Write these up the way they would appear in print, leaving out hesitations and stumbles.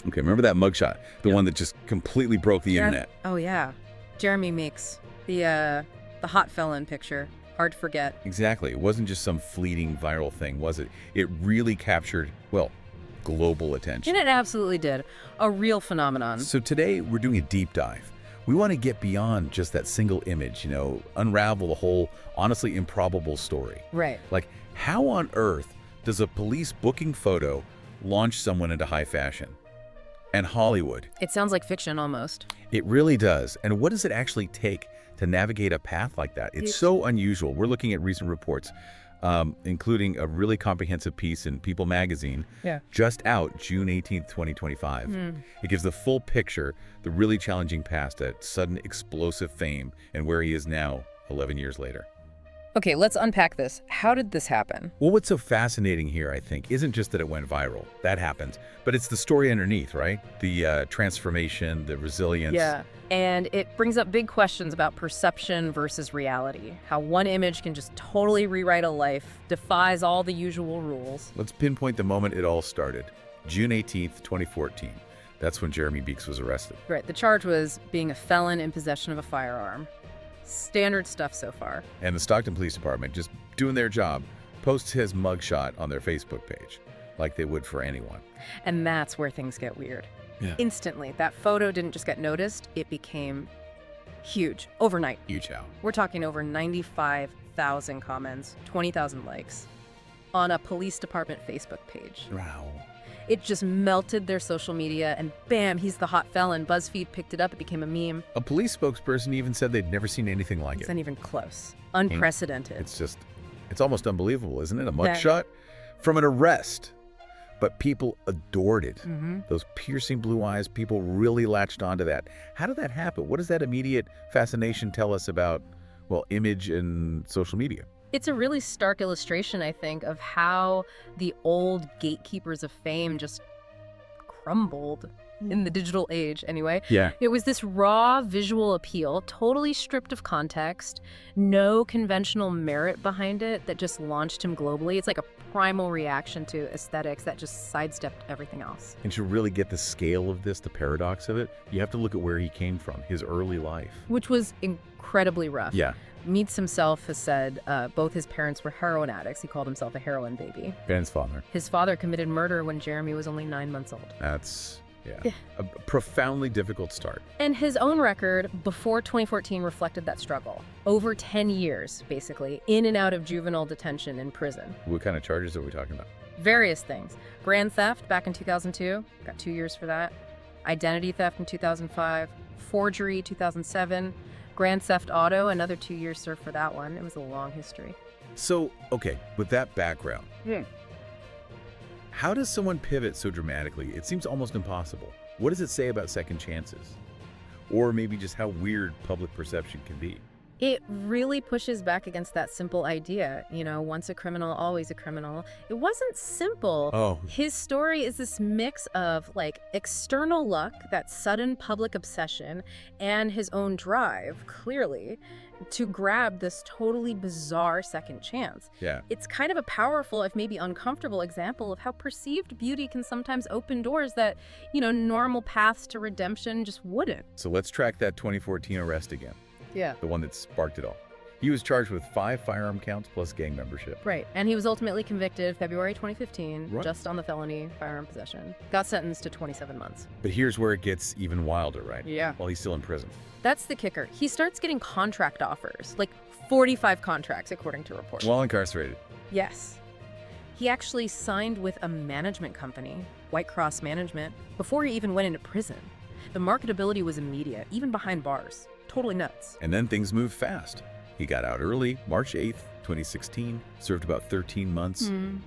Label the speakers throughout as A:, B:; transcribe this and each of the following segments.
A: Okay, remember that mugshot? The one that just completely broke the internet.
B: Oh, yeah. Jeremy Meeks. The hot felon picture. Hard to forget.
A: Exactly. It wasn't just some fleeting viral thing, was it? It really captured, well, global attention.
B: And it absolutely did. A real phenomenon.
A: So today, we're doing a deep dive. We want to get beyond just that single image, unravel the whole, honestly improbable story.
B: Right.
A: Like, how on earth does a police booking photo launch someone into high fashion? And Hollywood.
B: It sounds like fiction almost.
A: It really does. And what does it actually take to navigate a path like that? It's so unusual. We're looking at recent reports, including a really comprehensive piece in People magazine, just out June 18th, 2025. It gives the full picture, the really challenging past, that sudden explosive fame, and where he is now, 11 years later.
B: Okay, let's unpack this. How did this happen?
A: Well, what's so fascinating here, I think, isn't just that it went viral. That happens. But it's the story underneath, right? The transformation, the resilience.
B: Yeah, and it brings up big questions about perception versus reality. How one image can just totally rewrite a life, defies all the usual rules.
A: Let's pinpoint the moment it all started. June 18th, 2014. That's when Jeremy Meeks was arrested.
B: Right, the charge was being a felon in possession of a firearm. Standard stuff so far.
A: And the Stockton Police Department, just doing their job, posts his mugshot on their Facebook page, like they would for anyone.
B: And that's where things get weird.
A: Yeah.
B: Instantly, that photo didn't just get noticed, it became huge, overnight.
A: Huge how.
B: We're talking over 95,000 comments, 20,000 likes on a police department Facebook page.
A: Wow.
B: It just melted their social media, and bam, he's the hot felon. BuzzFeed picked it up, it became a meme.
A: A police spokesperson even said they'd never seen anything like
B: It's
A: it.
B: not even close. Unprecedented.
A: It's almost unbelievable, isn't it? A mugshot from an arrest. But people adored it. Those piercing blue eyes, people really latched onto that. How did that happen? What does that immediate fascination tell us about, well, image and social media?
B: It's a really stark illustration, I think, of how the old gatekeepers of fame just crumbled in the digital age, anyway.
A: Yeah.
B: It was this raw visual appeal, totally stripped of context, no conventional merit behind it, that just launched him globally. It's like a primal reaction to aesthetics that just sidestepped everything else.
A: And to really get the scale of this, the paradox of it, you have to look at where he came from, his early life.
B: Which was incredibly rough.
A: Yeah.
B: Meeks himself has said both his parents were heroin addicts. He called himself a heroin baby.
A: Ben's father.
B: His father committed murder when Jeremy was only 9 months old.
A: That's, a profoundly difficult start.
B: And his own record before 2014 reflected that struggle. Over 10 years, basically, in and out of juvenile detention in prison.
A: What kind of charges are we talking about?
B: Various things. Grand theft back in 2002, got 2 years for that. Identity theft in 2005. Forgery 2007. Grand Theft Auto, another 2 years served for that one. It was a long history.
A: So, okay, with that background, how does someone pivot so dramatically? It seems almost impossible. What does it say about second chances? Or maybe just how weird public perception can be?
B: It really pushes back against that simple idea, once a criminal, always a criminal. It wasn't simple.
A: Oh.
B: His story is this mix of external luck, that sudden public obsession, and his own drive, clearly, to grab this totally bizarre second chance.
A: Yeah.
B: It's kind of a powerful, if maybe uncomfortable, example of how perceived beauty can sometimes open doors that, normal paths to redemption just wouldn't.
A: So let's track that 2014 arrest again.
B: Yeah.
A: The one that sparked it all. He was charged with 5 firearm counts plus gang membership.
B: Right. And he was ultimately convicted February 2015,
A: Right.
B: just on the felony firearm possession. Got sentenced to 27 months.
A: But here's where it gets even wilder, right?
B: Yeah.
A: While he's still in prison.
B: That's the kicker. He starts getting contract offers, 45 contracts, according to reports.
A: While incarcerated.
B: Yes. He actually signed with a management company, White Cross Management, before he even went into prison. The marketability was immediate, even behind bars. Totally nuts.
A: And then things moved fast. He got out early, March 8th, 2016, served about 13 months, and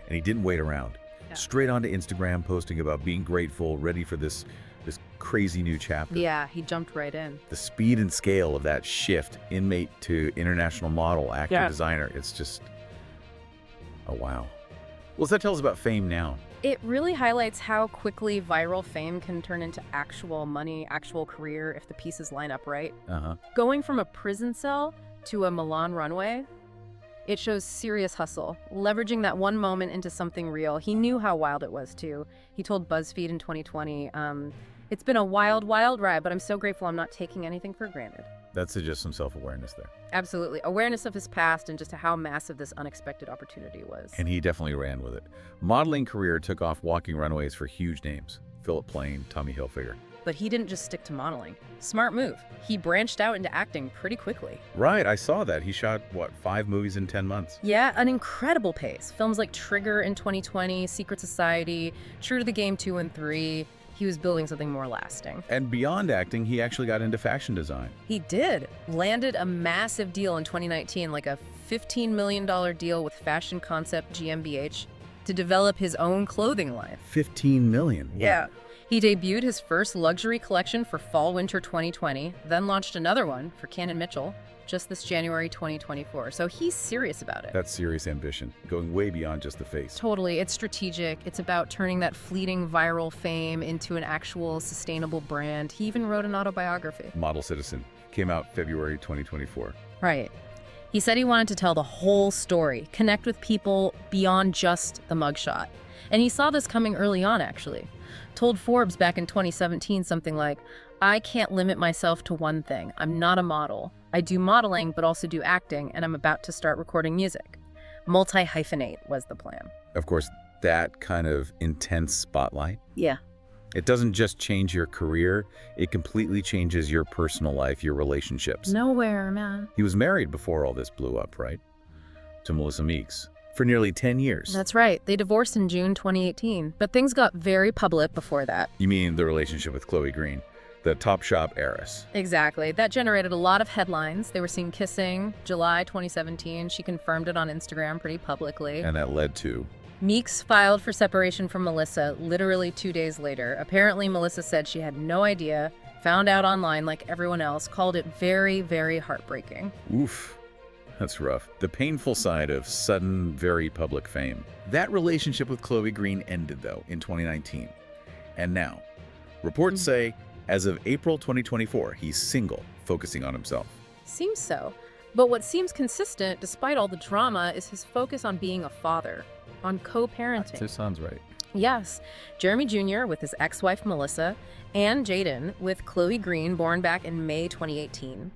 A: he didn't wait around.
B: Yeah.
A: Straight onto Instagram, posting about being grateful, ready for this crazy new chapter.
B: Yeah, he jumped right in.
A: The speed and scale of that shift, inmate to international model, actor, designer, it's just, oh wow. Well, that tells us about fame now.
B: It really highlights how quickly viral fame can turn into actual money, actual career, if the pieces line up right.
A: Uh-huh.
B: Going from a prison cell to a Milan runway, It shows serious hustle, leveraging that one moment into something real. He knew how wild it was, too. He told BuzzFeed in 2020, it's been a wild, wild ride, but I'm so grateful I'm not taking anything for granted.
A: That suggests some self-awareness there.
B: Absolutely. Awareness of his past and just how massive this unexpected opportunity was.
A: And he definitely ran with it. Modeling career took off walking runways for huge names. Philipp Plein, Tommy Hilfiger.
B: But he didn't just stick to modeling. Smart move. He branched out into acting pretty quickly.
A: Right, I saw that. He shot, 5 movies in 10 months?
B: Yeah, an incredible pace. Films like Trigger in 2020, Secret Society, True to the Game 2 and 3. He was building something more lasting.
A: And beyond acting, he actually got into fashion design.
B: He did. Landed a massive deal in 2019, like a $15 million deal with fashion concept GmbH to develop his own clothing line.
A: $15 million? Wow.
B: Yeah. He debuted his first luxury collection for fall-winter 2020, then launched another one for Cannon Mitchell just this January 2024. So he's serious about it.
A: That's serious ambition, going way beyond just the face.
B: Totally. It's strategic. It's about turning that fleeting viral fame into an actual sustainable brand. He even wrote an autobiography.
A: Model Citizen came out February 2024.
B: Right. He said he wanted to tell the whole story, connect with people beyond just the mugshot. And he saw this coming early on, actually. Told Forbes back in 2017 something like, I can't limit myself to one thing. I'm not a model. I do modeling, but also do acting, and I'm about to start recording music. Multi-hyphenate was the plan.
A: Of course, that kind of intense spotlight.
B: Yeah.
A: It doesn't just change your career, it completely changes your personal life, your relationships.
B: Nowhere, man.
A: He was married before all this blew up, right? To Melissa Meeks. For nearly 10 years.
B: That's right. They divorced in June 2018, but things got very public before that.
A: You mean the relationship with Chloe Green, the Topshop heiress?
B: Exactly. That generated a lot of headlines. They were seen kissing. July 2017, she confirmed it on Instagram pretty publicly.
A: And that led to?
B: Meeks filed for separation from Melissa literally 2 days later. Apparently, Melissa said she had no idea, found out online like everyone else, called it very, very heartbreaking.
A: Oof. That's rough. The painful side of sudden, very public fame. That relationship with Chloe Green ended, though, in 2019. And now, reports say, as of April 2024, he's single, focusing on himself.
B: Seems so. But what seems consistent, despite all the drama, is his focus on being a father, on co-parenting.
A: That sounds right.
B: Yes. Jeremy Jr. with his ex-wife Melissa, and Jaden with Chloe Green, born back in May 2018.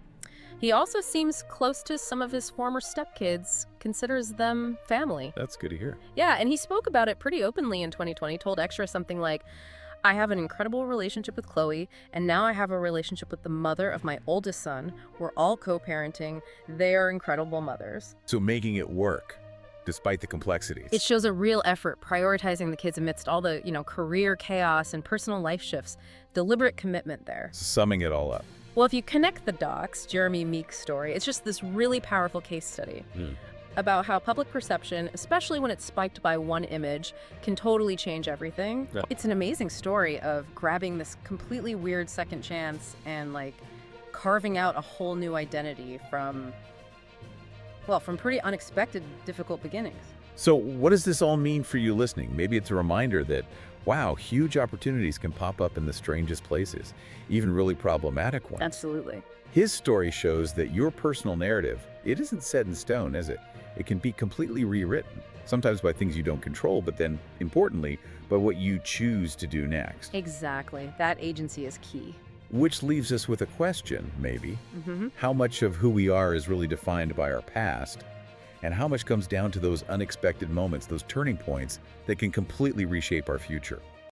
B: He also seems close to some of his former stepkids, considers them family.
A: That's good to hear.
B: Yeah, and he spoke about it pretty openly in 2020, told Extra something like, I have an incredible relationship with Chloe, and now I have a relationship with the mother of my oldest son. We're all co-parenting. They are incredible mothers.
A: So making it work, despite the complexities.
B: It shows a real effort prioritizing the kids amidst all the, career chaos and personal life shifts. Deliberate commitment there.
A: Summing it all up.
B: Well, if you connect the dots, Jeremy Meeks' story, it's just this really powerful case study about how public perception, especially when it's spiked by one image, can totally change everything. Yeah. It's an amazing story of grabbing this completely weird second chance and carving out a whole new identity from pretty unexpected, difficult beginnings.
A: So what does this all mean for you listening? Maybe it's a reminder that, wow, huge opportunities can pop up in the strangest places, even really problematic ones.
B: Absolutely.
A: His story shows that your personal narrative, it isn't set in stone, is it? It can be completely rewritten, sometimes by things you don't control, but then, importantly, by what you choose to do next.
B: Exactly. That agency is key.
A: Which leaves us with a question, maybe. How much of who we are is really defined by our past? And how much comes down to those unexpected moments, those turning points that can completely reshape our future?